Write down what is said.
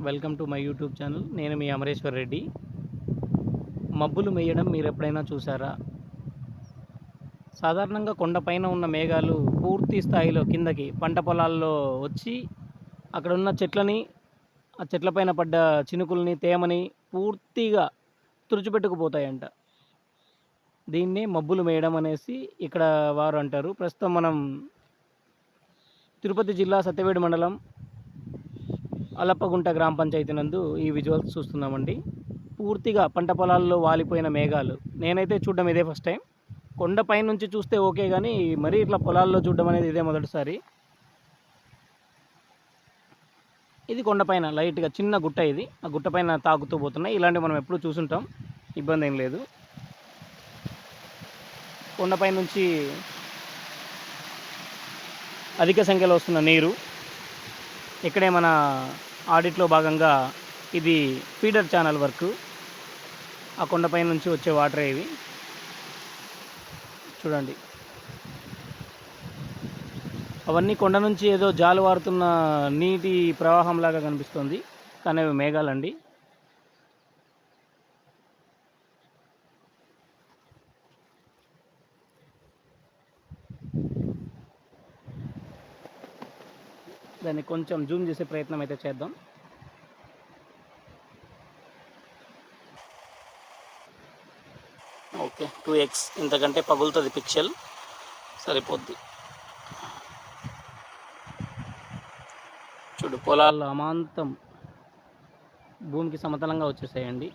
Welcome to my YouTube channel. నేను మీ అమరేశ్వర్ రెడ్డి. మబ్బులు మేయడం మీరు ఎప్పుడైనా చూసారా? సాధారణంగా కొండపైన ఉన్న మేఘాలు పూర్తి స్థాయిలో కిందకి పంట పొలాల్లో వచ్చి అక్కడ ఉన్న చెట్లని, ఆ చెట్లపైన పడ్డ చినుకుల్ని, తేమని పూర్తిగా తుడిచిపెట్టుకుపోతాయంట. దీన్నే మబ్బులు మేయడం అనేసి ఇక్కడ వారు అంటారు. ప్రస్తుతం మనం తిరుపతి జిల్లా సత్యవేడు మండలం అలప్పగుంట గ్రామ పంచాయతీ నందు ఈ విజువల్స్ చూస్తున్నామండి. పూర్తిగా పంట పొలాల్లో వాలిపోయిన మేఘాలు. నేనైతే చూడడం ఇదే ఫస్ట్ టైం. కొండపై నుంచి చూస్తే ఓకే, కానీ మరీ ఇట్లా పొలాల్లో చూడడం అనేది ఇదే మొదటిసారి. ఇది కొండపైన లైట్గా చిన్న గుట్ట, ఇది ఆ గుట్ట పైన తాకుతూ పోతున్నాయి. ఇలాంటివి మనం ఎప్పుడూ చూసుంటాం, ఇబ్బంది ఏం లేదు. కొండపై నుంచి అధిక సంఖ్యలో వస్తున్న నీరు. ఇక్కడే మన ఆడిట్లో భాగంగా ఇది ఫీడర్ ఛానల్ వర్క్. ఆ కొండపై నుంచి వచ్చే వాటరే ఇవి. చూడండి, అవన్నీ కొండ నుంచి ఏదో జాలువారుతున్న నీటి ప్రవాహంలాగా కనిపిస్తుంది, కానీ అవి మేఘాలండి. దాన్ని కొంచెం జూమ్ చేసే ప్రయత్నం అయితే చేద్దాం. ఓకే, 2x ఇంతకంటే పగులుతుంది, పిక్చల్ సరిపోద్ది. చూడు, పొలాల్లో అమాంతం భూమికి సమతలంగా వచ్చేసాయండి.